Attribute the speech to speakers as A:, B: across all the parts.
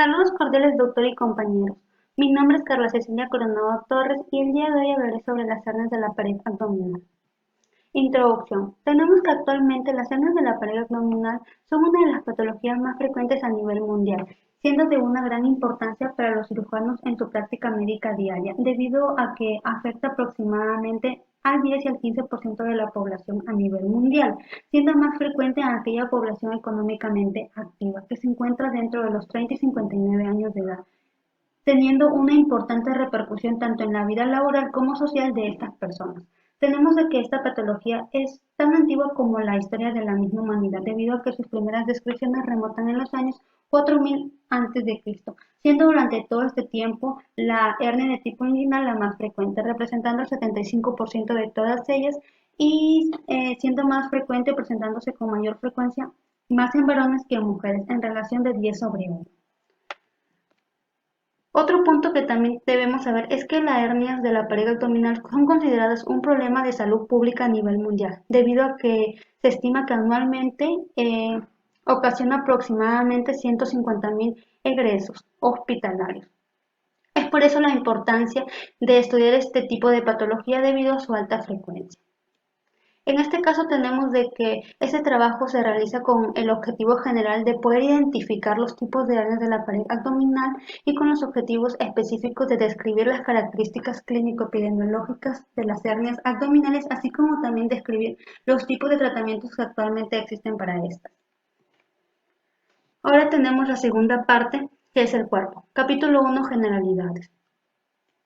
A: Saludos cordiales, doctor y compañeros. Mi nombre es Carla Cecilia Coronado Torres y el día de hoy hablaré sobre las hernias de la pared abdominal. Introducción. Tenemos que actualmente las hernias de la pared abdominal son una de las patologías más frecuentes a nivel mundial, siendo de una gran importancia para los cirujanos en su práctica médica diaria, debido a que afecta aproximadamente al 10 y al 15% de la población a nivel mundial, siendo más frecuente en aquella población económicamente activa, que se encuentra dentro de los 30 y 59 años de edad, teniendo una importante repercusión tanto en la vida laboral como social de estas personas. Tenemos de que esta patología es tan antigua como la historia de la misma humanidad, debido a que sus primeras descripciones remontan en los años 4000 a.C., siendo durante todo este tiempo la hernia de tipo inguinal la más frecuente, representando el 75% de todas ellas y siendo más frecuente, presentándose con mayor frecuencia más en varones que en mujeres, en relación de 10/1. Otro punto que también debemos saber es que las hernias de la pared abdominal son consideradas un problema de salud pública a nivel mundial, debido a que se estima que anualmente ocasiona aproximadamente 150.000 egresos hospitalarios. Es por eso la importancia de estudiar este tipo de patología debido a su alta frecuencia. En este caso tenemos de que ese trabajo se realiza con el objetivo general de poder identificar los tipos de hernias de la pared abdominal y con los objetivos específicos de describir las características clínico-epidemiológicas de las hernias abdominales, así como también describir los tipos de tratamientos que actualmente existen para estas. Ahora tenemos la segunda parte, que es el cuerpo. Capítulo 1, generalidades.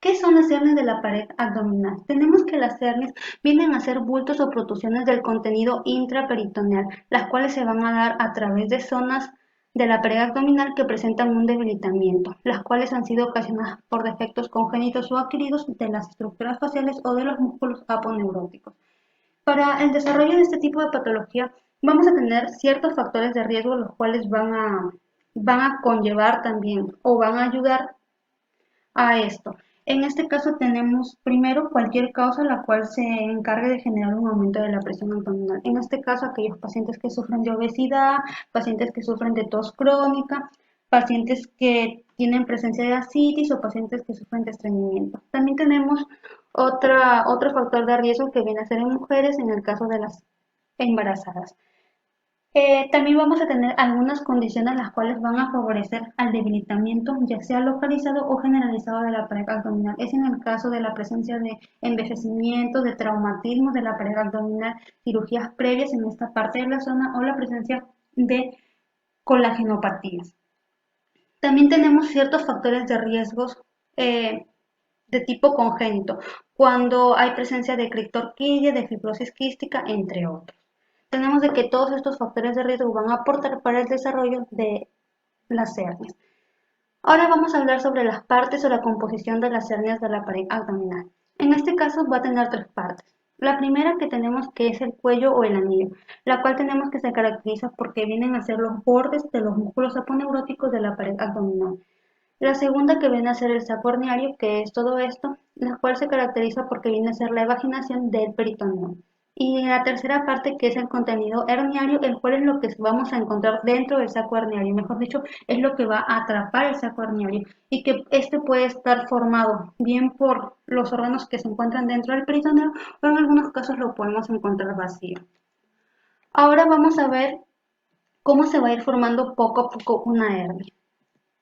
A: ¿Qué son las hernias de la pared abdominal? Tenemos que las hernias vienen a ser bultos o protrusiones del contenido intraperitoneal, las cuales se van a dar a través de zonas de la pared abdominal que presentan un debilitamiento, las cuales han sido ocasionadas por defectos congénitos o adquiridos de las estructuras faciales o de los músculos aponeuróticos. Para el desarrollo de este tipo de patología vamos a tener ciertos factores de riesgo, los cuales van a conllevar también o van a ayudar a esto. En este caso tenemos primero cualquier causa la cual se encargue de generar un aumento de la presión abdominal. En este caso aquellos pacientes que sufren de obesidad, pacientes que sufren de tos crónica, pacientes que tienen presencia de ascitis o pacientes que sufren de estreñimiento. También tenemos otro factor de riesgo que viene a ser en mujeres en el caso de las embarazadas. También vamos a tener algunas condiciones las cuales van a favorecer al debilitamiento, ya sea localizado o generalizado de la pared abdominal. Es en el caso de la presencia de envejecimiento, de traumatismo de la pared abdominal, cirugías previas en esta parte de la zona o la presencia de colagenopatías. También tenemos ciertos factores de riesgos eh, de tipo congénito, cuando hay presencia de criptorquidia, de fibrosis quística, entre otros. Tenemos de que todos estos factores de riesgo van a aportar para el desarrollo de las hernias. Ahora vamos a hablar sobre las partes o la composición de las hernias de la pared abdominal. En este caso va a tener tres partes. La primera que tenemos que es el cuello o el anillo, la cual tenemos que se caracteriza porque vienen a ser los bordes de los músculos aponeuróticos de la pared abdominal. La segunda que viene a ser el saco herniario, que es todo esto, la cual se caracteriza porque viene a ser la evaginación del peritoneo. Y la tercera parte que es el contenido herniario, el cual es lo que vamos a encontrar dentro del saco herniario, mejor dicho, es lo que va a atrapar el saco herniario y que este puede estar formado bien por los órganos que se encuentran dentro del peritoneo o en algunos casos lo podemos encontrar vacío. Ahora vamos a ver cómo se va a ir formando poco a poco una hernia.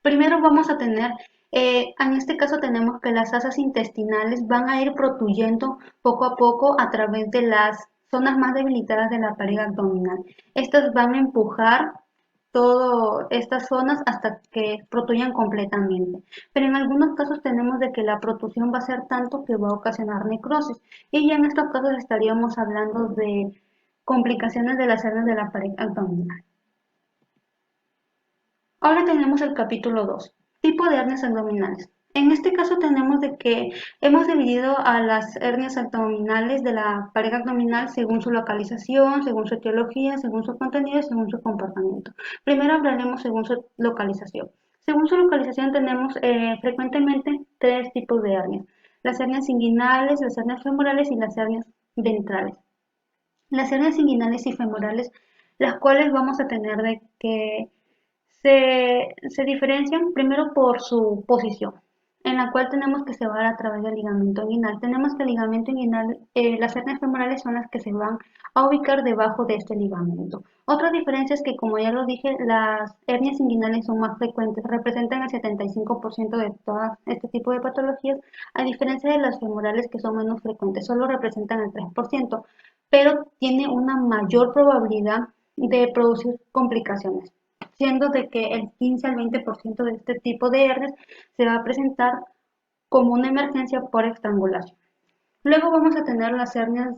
A: Primero vamos a tener, en este caso tenemos que las asas intestinales van a ir protuyendo poco a poco a través de las zonas más debilitadas de la pared abdominal. Estas van a empujar todas estas zonas hasta que protuyan completamente. Pero en algunos casos tenemos de que la protusión va a ser tanto que va a ocasionar necrosis. Y ya en estos casos estaríamos hablando de complicaciones de las hernias de la pared abdominal. Ahora tenemos el capítulo 2, tipo de hernias abdominales. En este caso tenemos de que hemos dividido a las hernias abdominales de la pared abdominal según su localización, según su etiología, según su contenido y según su comportamiento. Primero hablaremos según su localización. Según su localización tenemos frecuentemente tres tipos de hernias. Las hernias inguinales, las hernias femorales y las hernias ventrales. Las hernias inguinales y femorales, las cuales vamos a tener de que Se diferencian primero por su posición, en la cual tenemos que se va a través del ligamento inguinal. Tenemos que el ligamento inguinal, las hernias femorales son las que se van a ubicar debajo de este ligamento. Otra diferencia es que, como ya lo dije, las hernias inguinales son más frecuentes, representan el 75% de todo este tipo de patologías, a diferencia de las femorales que son menos frecuentes, solo representan el 3%, pero tiene una mayor probabilidad de producir complicaciones, siendo de que el 15 al 20% de este tipo de hernias se va a presentar como una emergencia por estrangulación. Luego vamos a tener las hernias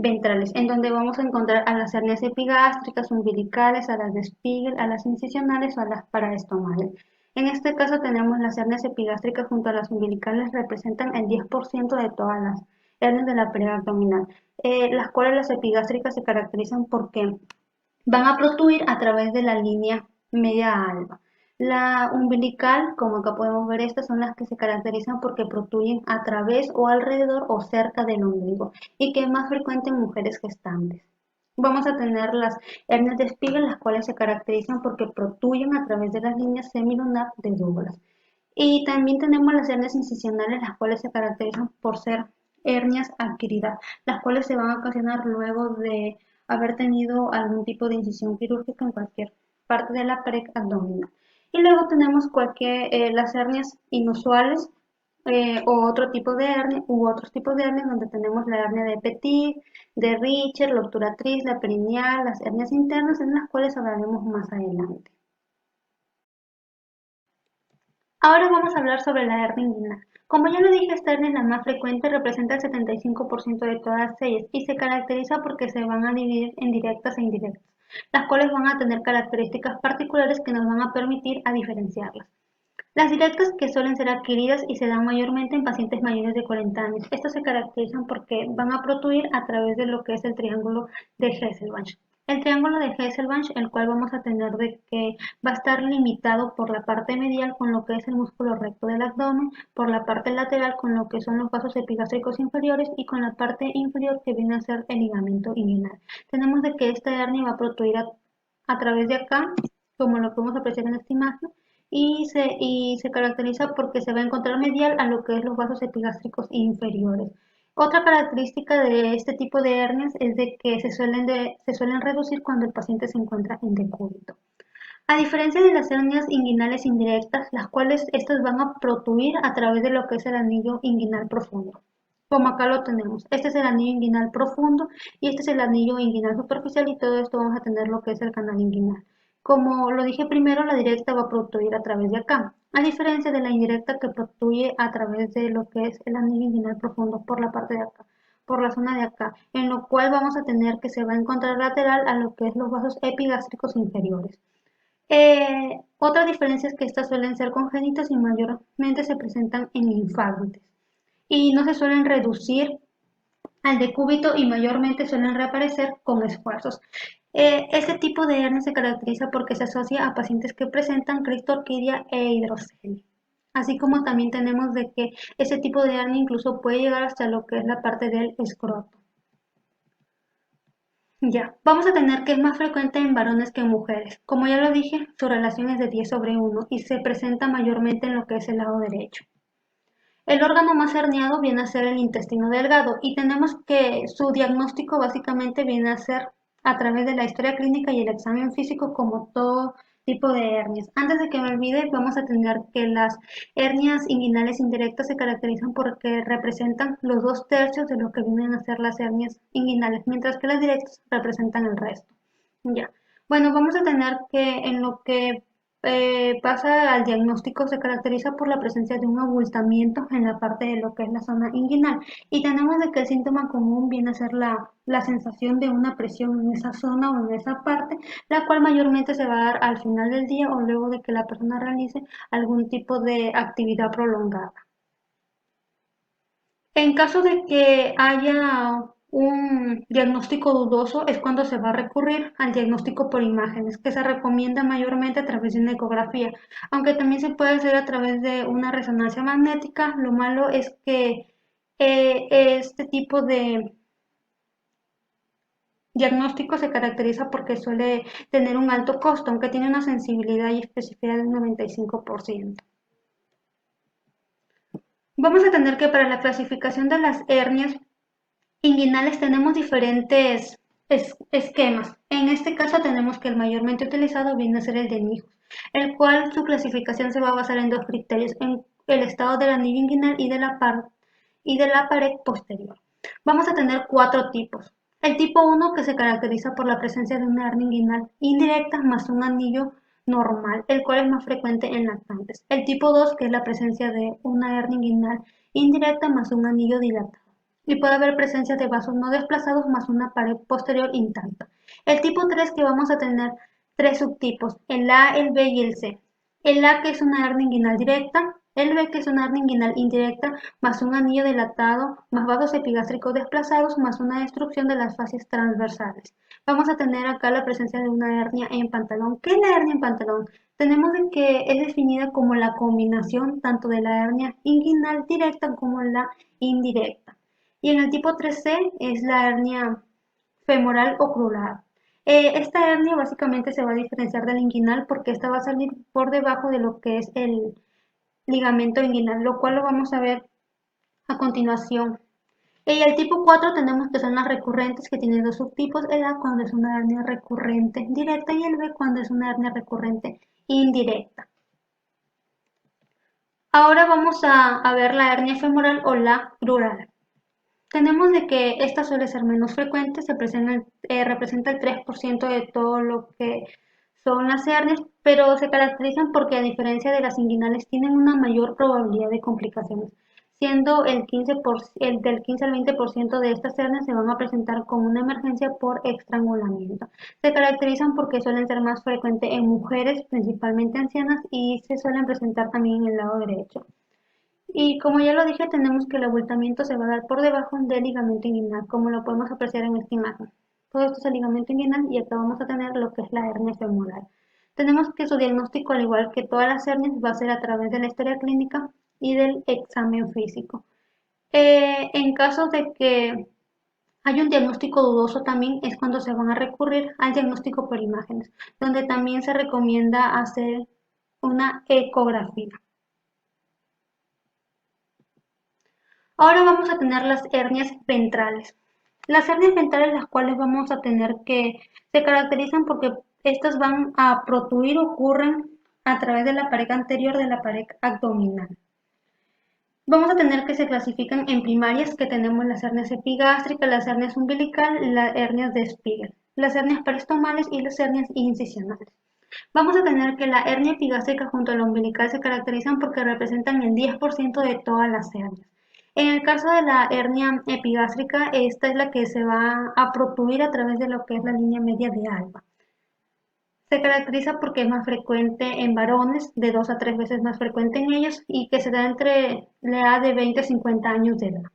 A: ventrales, en donde vamos a encontrar a las hernias epigástricas, umbilicales, a las de Spiegel, a las incisionales o a las paraestomales. En este caso tenemos las hernias epigástricas junto a las umbilicales, representan el 10% de todas las hernias de la pared abdominal, las cuales las epigástricas se caracterizan porque van a protruir a través de la línea media alba. La umbilical, como acá podemos ver, estas son las que se caracterizan porque protruyen a través o alrededor o cerca del ombligo y que es más frecuente en mujeres gestantes. Vamos a tener las hernias de Spiegel, las cuales se caracterizan porque protruyen a través de las líneas semilunar de Douglas. Y también tenemos las hernias incisionales, las cuales se caracterizan por ser hernias adquiridas, las cuales se van a ocasionar luego de haber tenido algún tipo de incisión quirúrgica en cualquier parte de la pared abdominal. Y luego tenemos las hernias inusuales, o otro tipo de hernia u otros tipos de hernias donde tenemos la hernia de Petit, de Richter, la obturatriz, la perineal, las hernias internas, en las cuales hablaremos más adelante. Ahora vamos a hablar sobre la hernia inguinal. Como ya lo dije, esta hernia es la más frecuente, representa el 75% de todas ellas y se caracteriza porque se van a dividir en directas e indirectas, las cuales van a tener características particulares que nos van a permitir a diferenciarlas. Las directas, que suelen ser adquiridas y se dan mayormente en pacientes mayores de 40 años. Estas se caracterizan porque van a protruir a través de lo que es el triángulo de Hesselbach. El triángulo de Hesselbach, el cual vamos a tener de que va a estar limitado por la parte medial con lo que es el músculo recto del abdomen, por la parte lateral con lo que son los vasos epigástricos inferiores y con la parte inferior que viene a ser el ligamento inguinal. Tenemos de que esta hernia va a protruir a través de acá, como lo podemos apreciar en esta imagen, y se caracteriza porque se va a encontrar medial a lo que es los vasos epigástricos inferiores. Otra característica de este tipo de hernias es de que se suelen reducir cuando el paciente se encuentra en decúbito. A diferencia de las hernias inguinales indirectas, las cuales estas van a protruir a través de lo que es el anillo inguinal profundo. Como acá lo tenemos, este es el anillo inguinal profundo y este es el anillo inguinal superficial y todo esto vamos a tener lo que es el canal inguinal. Como lo dije primero, la directa va a protruir a través de acá, a diferencia de la indirecta que protruye a través de lo que es el anillo inguinal profundo por la parte de acá, por la zona de acá, en lo cual vamos a tener que se va a encontrar lateral a lo que es los vasos epigástricos inferiores. Otra diferencia es que estas suelen ser congénitas y mayormente se presentan en infantes y no se suelen reducir al decúbito y mayormente suelen reaparecer con esfuerzos. Este tipo de hernia se caracteriza porque se asocia a pacientes que presentan criptorquidia e hidrocelia. Así como también tenemos de que ese tipo de hernia incluso puede llegar hasta lo que es la parte del escroto. Ya, vamos a tener que es más frecuente en varones que en mujeres. Como ya lo dije, su relación es de 10/1 y se presenta mayormente en lo que es el lado derecho. El órgano más herniado viene a ser el intestino delgado y tenemos que su diagnóstico básicamente viene a ser a través de la historia clínica y el examen físico como todo tipo de hernias. Antes de que me olvide, vamos a tener que las hernias inguinales indirectas se caracterizan porque representan los 2/3 de lo que vienen a ser las hernias inguinales, mientras que las directas representan el resto. Ya. Bueno, vamos a tener que en lo que pasa al diagnóstico se caracteriza por la presencia de un abultamiento en la parte de lo que es la zona inguinal y tenemos de que el síntoma común viene a ser la sensación de una presión en esa zona o en esa parte, la cual mayormente se va a dar al final del día o luego de que la persona realice algún tipo de actividad prolongada. En caso de que haya un diagnóstico dudoso, es cuando se va a recurrir al diagnóstico por imágenes, que se recomienda mayormente a través de una ecografía, aunque también se puede hacer a través de una resonancia magnética. Lo malo es que este tipo diagnóstico se caracteriza porque suele tener un alto costo, aunque tiene una sensibilidad y especificidad del 95%. Vamos a tener que para la clasificación de las hernias inguinales tenemos diferentes esquemas. En este caso tenemos que el mayormente utilizado viene a ser el de Nijos, el cual su clasificación se va a basar en dos criterios, en el estado del anillo inguinal y de la pared posterior. Vamos a tener cuatro tipos. El tipo 1 que se caracteriza por la presencia de una hernia inguinal indirecta más un anillo normal, el cual es más frecuente en lactantes. El tipo 2 que es la presencia de una hernia inguinal indirecta más un anillo dilatado y puede haber presencia de vasos no desplazados más una pared posterior intacta. El tipo 3 que vamos a tener tres subtipos, el A, el B y el C. El A que es una hernia inguinal directa, el B que es una hernia inguinal indirecta más un anillo dilatado más vasos epigástricos desplazados más una destrucción de las fascias transversales. Vamos a tener acá la presencia de una hernia en pantalón. ¿Qué es la hernia en pantalón? Tenemos de que es definida como la combinación tanto de la hernia inguinal directa como la indirecta. Y en el tipo 3C es la hernia femoral o crural. Esta hernia básicamente se va a diferenciar del inguinal porque esta va a salir por debajo de lo que es el ligamento inguinal, lo cual lo vamos a ver a continuación. Y el tipo 4 tenemos que son las recurrentes que tienen dos subtipos, el A cuando es una hernia recurrente directa y el B cuando es una hernia recurrente indirecta. Ahora vamos a ver la hernia femoral o la crural. Tenemos de que esta suele ser menos frecuente, representa el 3% de todo lo que son las hernias, pero se caracterizan porque a diferencia de las inguinales tienen una mayor probabilidad de complicaciones, siendo el del 15 al 20% de estas hernias se van a presentar como una emergencia por estrangulamiento. Se caracterizan porque suelen ser más frecuentes en mujeres, principalmente ancianas, y se suelen presentar también en el lado derecho. Y como ya lo dije, tenemos que el abultamiento se va a dar por debajo del ligamento inguinal, como lo podemos apreciar en esta imagen. Todo esto es el ligamento inguinal y acá vamos a tener lo que es la hernia femoral. Tenemos que su diagnóstico, al igual que todas las hernias, va a ser a través de la historia clínica y del examen físico. En caso de que hay un diagnóstico dudoso también es cuando se van a recurrir al diagnóstico por imágenes, donde también se recomienda hacer una ecografía. Ahora vamos a tener las hernias ventrales. Las hernias ventrales, las cuales vamos a tener que se caracterizan porque estas van a protruir, ocurren a través de la pared anterior de la pared abdominal. Vamos a tener que se clasifican en primarias, que tenemos las hernias epigástricas, las hernias umbilical, las hernias de Spiegel, las hernias peristomales y las hernias incisionales. Vamos a tener que la hernia epigástrica junto a la umbilical se caracterizan porque representan el 10% de todas las hernias. En el caso de la hernia epigástrica, esta es la que se va a protruir a través de lo que es la línea media de alba. Se caracteriza porque es más frecuente en varones, de 2 a 3 veces más frecuente en ellos, y que se da entre la edad de 20 a 50 años de edad.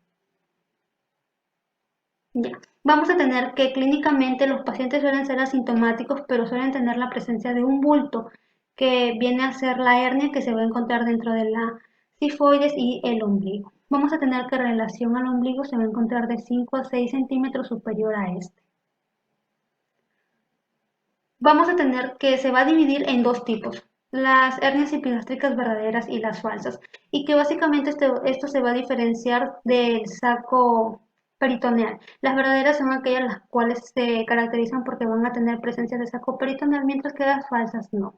A: Ya. Vamos a tener que clínicamente los pacientes suelen ser asintomáticos, pero suelen tener la presencia de un bulto que viene a ser la hernia que se va a encontrar dentro de la cifoides y el ombligo. Vamos a tener que en relación al ombligo se va a encontrar de 5 a 6 centímetros superior a este. Vamos a tener que se va a dividir en dos tipos, las hernias epigástricas verdaderas y las falsas, y que básicamente esto se va a diferenciar del saco peritoneal. Las verdaderas son aquellas las cuales se caracterizan porque van a tener presencia de saco peritoneal, mientras que las falsas no.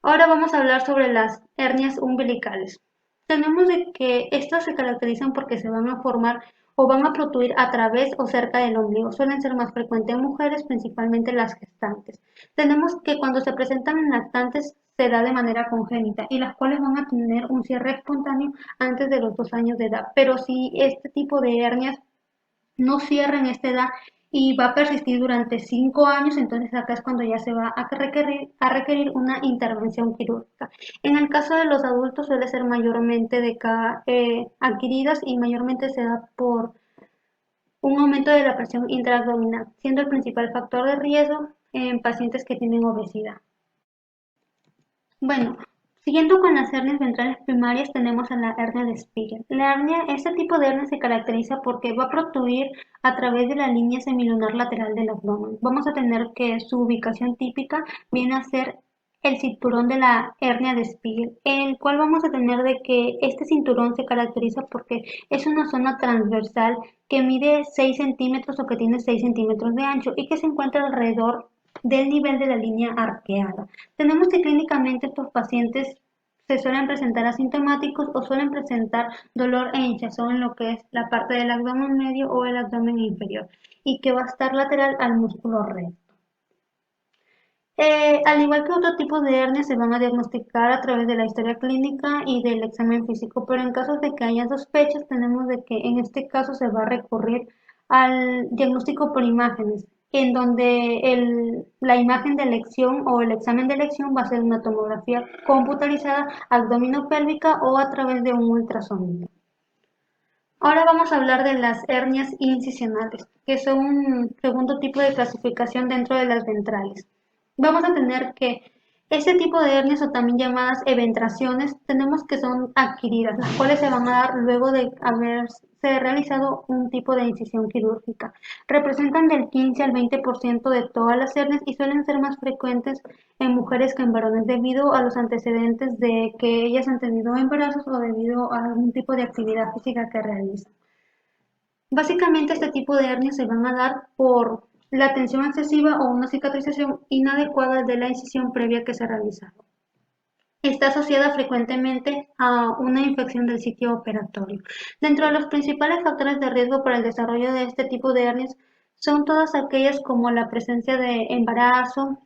A: Ahora vamos a hablar sobre las hernias umbilicales. Tenemos de que estas se caracterizan porque se van a formar o van a protruir a través o cerca del ombligo. Suelen ser más frecuentes en mujeres, principalmente las gestantes. Tenemos que cuando se presentan en lactantes se da de manera congénita y las cuales van a tener un cierre espontáneo antes de los 2 años de edad. Pero si este tipo de hernias no cierra en esta edad y va a persistir durante 5 años, entonces acá es cuando ya se va a requerir una intervención quirúrgica. En el caso de los adultos suele ser mayormente adquiridas y mayormente se da por un aumento de la presión intraabdominal, siendo el principal factor de riesgo en pacientes que tienen obesidad. Bueno, Siguiendo con las hernias ventrales primarias, tenemos a la hernia de Spiegel. Este tipo de hernia se caracteriza porque va a protruir a través de la línea semilunar lateral del abdomen. Vamos a tener que su ubicación típica viene a ser el cinturón de la hernia de Spiegel, el cual vamos a tener de que este cinturón se caracteriza porque es una zona transversal que mide 6 centímetros o que tiene 6 centímetros de ancho y que se encuentra alrededor del nivel de la línea arqueada. Tenemos que clínicamente estos pacientes se suelen presentar asintomáticos o suelen presentar dolor e hinchazón en lo que es la parte del abdomen medio o el abdomen inferior y que va a estar lateral al músculo recto. Al igual que otro tipo de hernias se van a diagnosticar a través de la historia clínica y del examen físico, pero en caso de que haya sospechas, tenemos de que en este caso se va a recurrir al diagnóstico por imágenes, en donde la imagen de elección o el examen de elección va a ser una tomografía computarizada abdominopélvica o a través de un ultrasonido. Ahora vamos a hablar de las hernias incisionales, que son un segundo tipo de clasificación dentro de las ventrales. Vamos a tener que este tipo de hernias o también llamadas eventraciones tenemos que son adquiridas, las cuales se van a dar luego de haberse realizado un tipo de incisión quirúrgica. Representan del 15 al 20% de todas las hernias y suelen ser más frecuentes en mujeres que en varones debido a los antecedentes de que ellas han tenido embarazos o debido a algún tipo de actividad física que realizan. Básicamente este tipo de hernias se van a dar por la tensión excesiva o una cicatrización inadecuada de la incisión previa que se ha realizado. Está asociada frecuentemente a una infección del sitio operatorio. Dentro de los principales factores de riesgo para el desarrollo de este tipo de hernias son todas aquellas como la presencia de embarazo,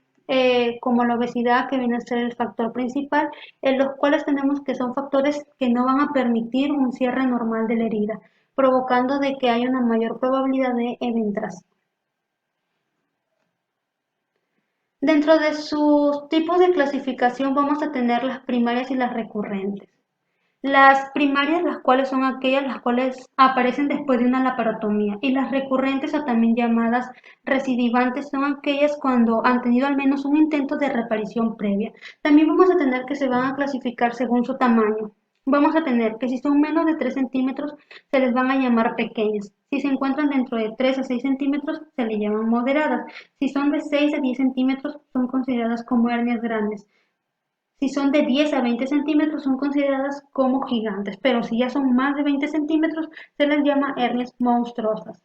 A: como la obesidad, que viene a ser el factor principal, en los cuales tenemos que son factores que no van a permitir un cierre normal de la herida, provocando de que haya una mayor probabilidad de eventración. Dentro de sus tipos de clasificación vamos a tener las primarias y las recurrentes. Las primarias, las cuales son aquellas las cuales aparecen después de una laparotomía, y las recurrentes o también llamadas recidivantes son aquellas cuando han tenido al menos un intento de reparición previa. También vamos a tener que se van a clasificar según su tamaño. Vamos a tener que si son menos de 3 centímetros se les van a llamar pequeñas. Si se encuentran dentro de 3 a 6 centímetros se les llaman moderadas. Si son de 6 a 10 centímetros son consideradas como hernias grandes. Si son de 10 a 20 centímetros son consideradas como gigantes, pero si ya son más de 20 centímetros se les llama hernias monstruosas.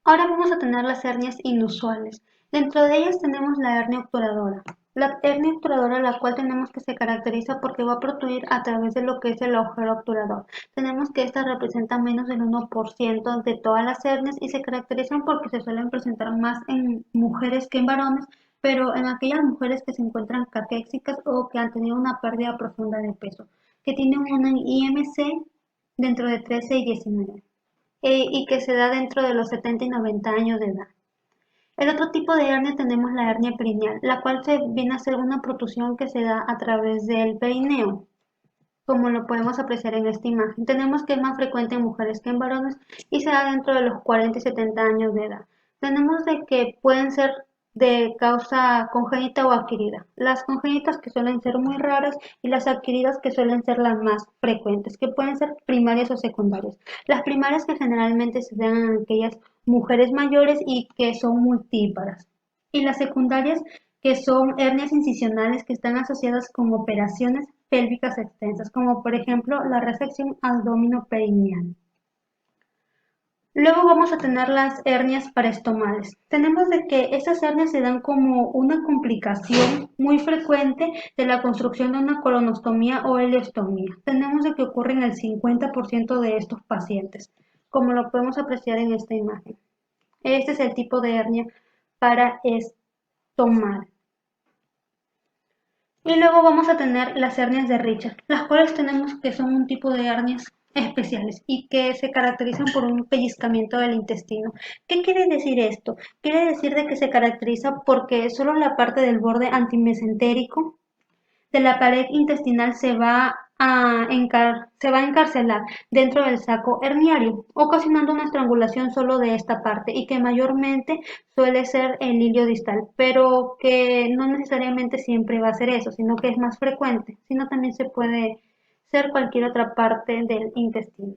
A: Ahora vamos a tener las hernias inusuales. Dentro de ellas tenemos la hernia obturadora. La hernia obturadora, la cual tenemos que se caracteriza porque va a protruir a través de lo que es el agujero obturador. Tenemos que esta representa menos del 1% de todas las hernias y se caracterizan porque se suelen presentar más en mujeres que en varones, pero en aquellas mujeres que se encuentran caquéxicas o que han tenido una pérdida profunda de peso, que tienen una IMC dentro de 13 y 19 y que se da dentro de los 70 y 90 años de edad. El otro tipo de hernia tenemos la hernia perineal, la cual se viene a ser una protrusión que se da a través del perineo, como lo podemos apreciar en esta imagen. Tenemos que es más frecuente en mujeres que en varones y se da dentro de los 40 y 70 años de edad. Tenemos de que pueden ser de causa congénita o adquirida. Las congénitas que suelen ser muy raras y las adquiridas que suelen ser las más frecuentes, que pueden ser primarias o secundarias. Las primarias que generalmente se dan en aquellas mujeres mayores y que son multíparas. Y las secundarias que son hernias incisionales que están asociadas con operaciones pélvicas extensas, como por ejemplo la resección abdominoperineal. Luego vamos a tener las hernias parestomales. Tenemos de que estas hernias se dan como una complicación muy frecuente de la construcción de una colonostomía o ileostomía. Tenemos de que ocurren el 50% de estos pacientes, como lo podemos apreciar en esta imagen. Este es el tipo de hernia paraestomal. Y luego vamos a tener las hernias de Richard, las cuales tenemos que son un tipo de hernias especiales y que se caracterizan por un pellizcamiento del intestino. ¿Qué quiere decir esto? Quiere decir de que se caracteriza porque solo la parte del borde antimesentérico de la pared intestinal se va se va a encarcelar dentro del saco herniario, ocasionando una estrangulación solo de esta parte y que mayormente suele ser el hilio distal, pero que no necesariamente siempre va a ser eso, sino que es más frecuente, sino también se puede ser cualquier otra parte del intestino.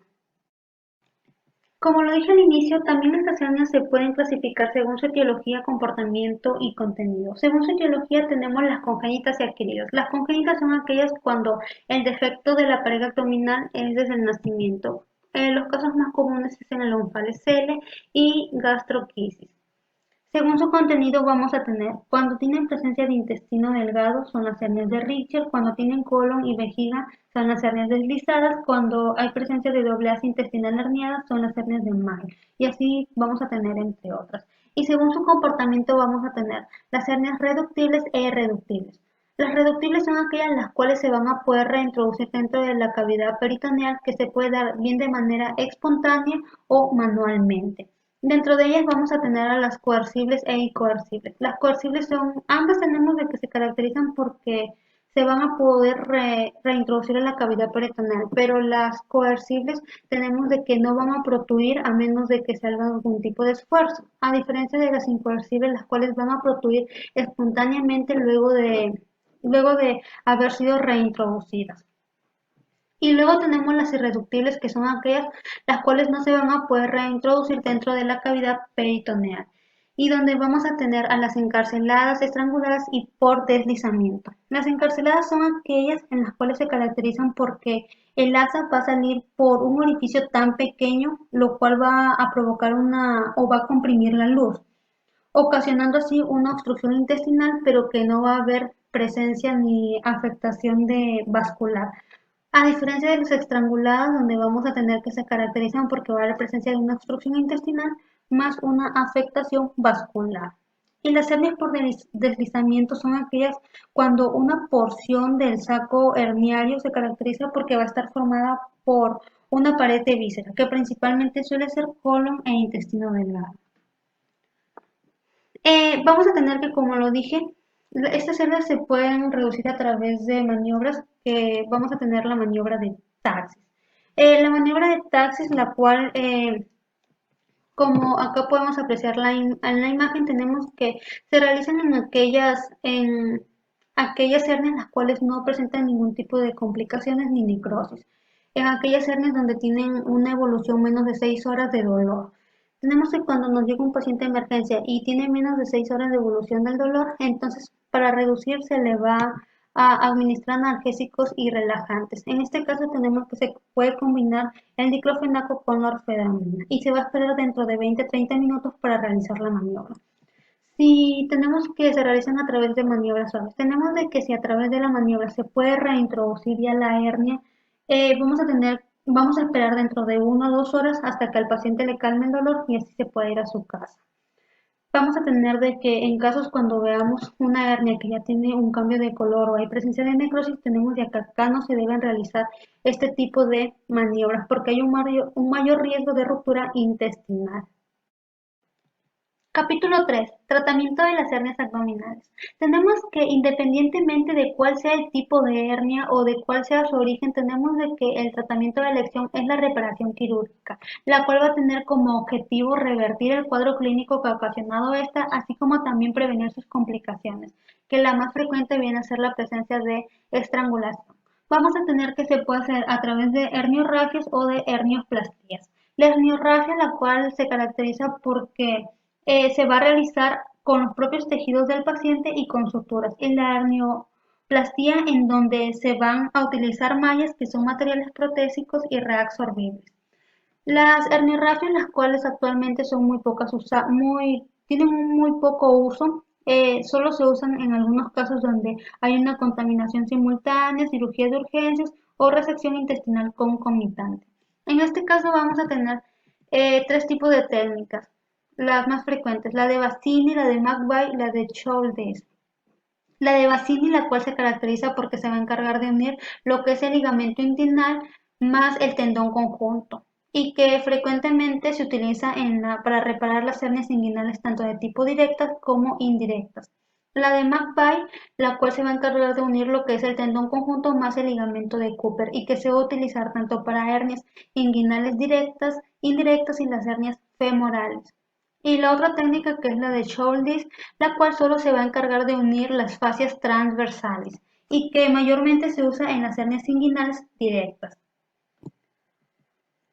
A: Como lo dije al inicio, también estas hernias se pueden clasificar según su etiología, comportamiento y contenido. Según su etiología tenemos las congénitas y adquiridas. Las congénitas son aquellas cuando el defecto de la pared abdominal es desde el nacimiento. Los casos más comunes es en el omphale y gastroquisis. Según su contenido vamos a tener, cuando tienen presencia de intestino delgado son las hernias de Richter, cuando tienen colon y vejiga son las hernias deslizadas, cuando hay presencia de doble asa intestinal herniada son las hernias de Mayer, y así vamos a tener entre otras. Y según su comportamiento vamos a tener las hernias reductibles e irreductibles. Las reductibles son aquellas las cuales se van a poder reintroducir dentro de la cavidad peritoneal que se puede dar bien de manera espontánea o manualmente. Dentro de ellas vamos a tener a las coercibles e incoercibles. Las coercibles son, ambas tenemos de que se caracterizan porque se van a poder reintroducir en la cavidad peritoneal, pero las coercibles tenemos de que no van a protuir a menos de que se haga algún tipo de esfuerzo, a diferencia de las incoercibles, las cuales van a protuir espontáneamente luego de haber sido reintroducidas. Y luego tenemos las irreductibles, que son aquellas las cuales no se van a poder reintroducir dentro de la cavidad peritoneal. Y donde vamos a tener a las encarceladas, estranguladas y por deslizamiento. Las encarceladas son aquellas en las cuales se caracterizan porque el asa va a salir por un orificio tan pequeño, lo cual va a provocar o va a comprimir la luz, ocasionando así una obstrucción intestinal, pero que no va a haber presencia ni afectación de vascular. A diferencia de los estrangulados, donde vamos a tener que se caracterizan porque va a haber presencia de una obstrucción intestinal más una afectación vascular. Y las hernias por deslizamiento son aquellas cuando una porción del saco herniario se caracteriza porque va a estar formada por una pared de víscera, que principalmente suele ser colon e intestino delgado. Vamos a tener que, como lo dije, estas hernias se pueden reducir a través de maniobras que vamos a tener la maniobra de taxis. La maniobra de taxis, la cual, como acá podemos apreciar en la imagen, tenemos que se realizan en aquellas hernias las cuales no presentan ningún tipo de complicaciones ni necrosis. En aquellas hernias donde tienen una evolución menos de 6 horas de dolor. Tenemos que cuando nos llega un paciente de emergencia y tiene menos de 6 horas de evolución del dolor, entonces para reducir se le va a administrar analgésicos y relajantes. En este caso tenemos que se puede combinar el diclofenaco con la orfedamina y se va a esperar dentro de 20-30 minutos para realizar la maniobra. Si tenemos que se realizan a través de maniobras suaves, tenemos de que si a través de la maniobra se puede reintroducir ya la hernia, vamos a esperar dentro de 1 o 2 horas hasta que al paciente le calme el dolor y así se pueda ir a su casa. Vamos a tener de que en casos cuando veamos una hernia que ya tiene un cambio de color o hay presencia de necrosis, tenemos de que acá no se deben realizar este tipo de maniobras porque hay un mayor riesgo de ruptura intestinal. Capítulo 3. Tratamiento de las hernias abdominales. Tenemos que independientemente de cuál sea el tipo de hernia o de cuál sea su origen, tenemos de que el tratamiento de elección es la reparación quirúrgica, la cual va a tener como objetivo revertir el cuadro clínico que ha ocasionado esta, así como también prevenir sus complicaciones, que la más frecuente viene a ser la presencia de estrangulación. Vamos a tener que se puede hacer a través de herniorragias o de hernioplastías. La herniorragia, la cual se caracteriza porque se va a realizar con los propios tejidos del paciente y con suturas. En la hernioplastia, en donde se van a utilizar mallas que son materiales protésicos y reabsorbibles. Las herniorragias, las cuales actualmente son muy pocas tienen un muy poco uso, solo se usan en algunos casos donde hay una contaminación simultánea, cirugía de urgencias o resección intestinal concomitante. En este caso vamos a tener tres tipos de técnicas, las más frecuentes, la de Bassini, la de McVeigh y la de Choldes. La de Bassini, la cual se caracteriza porque se va a encargar de unir lo que es el ligamento inguinal más el tendón conjunto y que frecuentemente se utiliza para reparar las hernias inguinales tanto de tipo directas como indirectas. La de McVeigh, la cual se va a encargar de unir lo que es el tendón conjunto más el ligamento de Cooper y que se va a utilizar tanto para hernias inguinales directas, indirectas y las hernias femorales. Y la otra técnica que es la de Shoulders, la cual solo se va a encargar de unir las fascias transversales y que mayormente se usa en las hernias inguinales directas.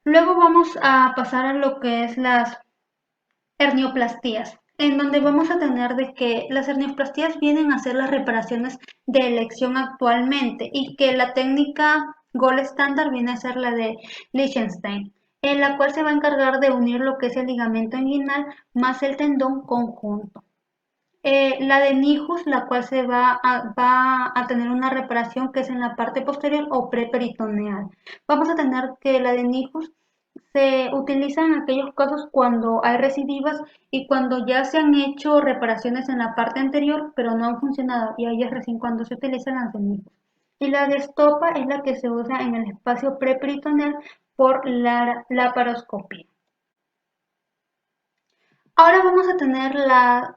A: Luego vamos a pasar a lo que es las hernioplastías, en donde vamos a tener de que las hernioplastías vienen a ser las reparaciones de elección actualmente y que la técnica gold estándar viene a ser la de Liechtenstein, en la cual se va a encargar de unir lo que es el ligamento inguinal más el tendón conjunto. La de Nijus, la cual va a tener una reparación que es en la parte posterior o preperitoneal. Vamos a tener que la de Nijus se utiliza en aquellos casos cuando hay recidivas y cuando ya se han hecho reparaciones en la parte anterior, pero no han funcionado, y ahí es recién cuando se utilizan las de Nijus. Y la de estopa es la que se usa en el espacio preperitoneal por la laparoscopia. Ahora vamos a tener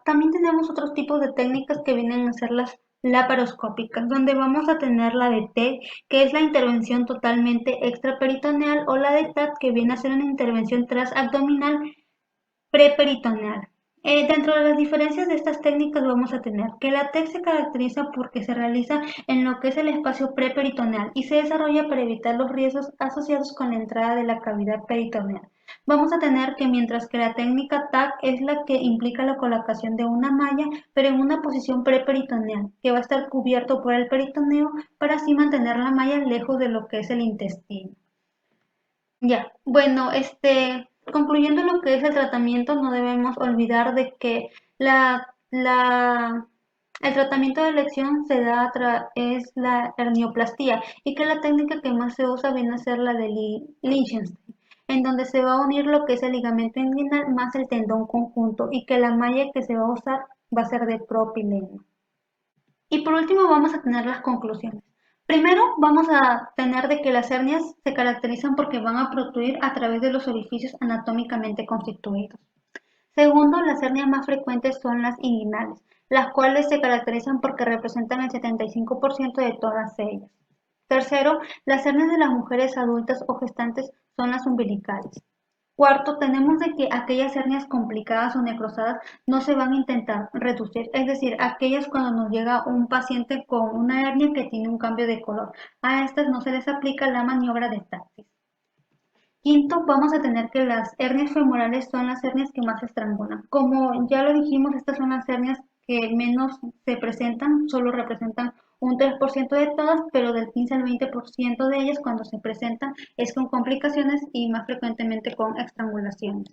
A: también tenemos otros tipos de técnicas que vienen a ser las laparoscópicas, donde vamos a tener la de TED, que es la intervención totalmente extraperitoneal, o la de TAT, que viene a ser una intervención transabdominal preperitoneal. Dentro de las diferencias de estas técnicas vamos a tener que la TEC se caracteriza porque se realiza en lo que es el espacio preperitoneal y se desarrolla para evitar los riesgos asociados con la entrada de la cavidad peritoneal. Vamos a tener que mientras que la técnica TAC es la que implica la colocación de una malla, pero en una posición preperitoneal, que va a estar cubierto por el peritoneo para así mantener la malla lejos de lo que es el intestino. Ya, bueno, concluyendo lo que es el tratamiento, no debemos olvidar de que el tratamiento de elección es la hernioplastia y que la técnica que más se usa viene a ser la de Liechtenstein, en donde se va a unir lo que es el ligamento inguinal más el tendón conjunto y que la malla que se va a usar va a ser de propileno. Y por último vamos a tener las conclusiones. Primero vamos a tener de que las hernias se caracterizan porque van a protruir a través de los orificios anatómicamente constituidos. Segundo, las hernias más frecuentes son las inguinales, las cuales se caracterizan porque representan el 75% de todas ellas. Tercero, las hernias de las mujeres adultas o gestantes son las umbilicales. Cuarto, tenemos de que aquellas hernias complicadas o necrosadas no se van a intentar reducir, es decir, aquellas cuando nos llega un paciente con una hernia que tiene un cambio de color. A estas no se les aplica la maniobra de Taxis. Quinto, vamos a tener que las hernias femorales son las hernias que más se estrangulan. Como ya lo dijimos, estas son las hernias que menos se presentan, solo representan un 3% de todas, pero del 15 al 20% de ellas cuando se presentan es con complicaciones y más frecuentemente con estrangulaciones.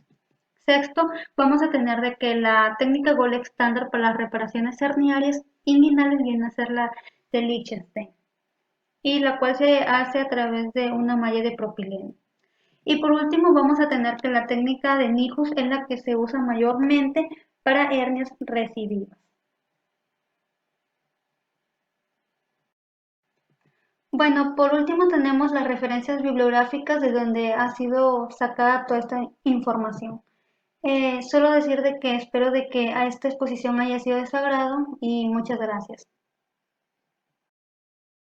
A: Sexto, vamos a tener de que la técnica Gold estándar para las reparaciones herniarias inguinales viene a ser la de Liechtenstein, y la cual se hace a través de una malla de propileno. Y por último vamos a tener que la técnica de Nijus es la que se usa mayormente para hernias recidivas. Bueno, por último tenemos las referencias bibliográficas de donde ha sido sacada toda esta información. Solo decir de que espero de que a esta exposición haya sido de su agrado y muchas gracias.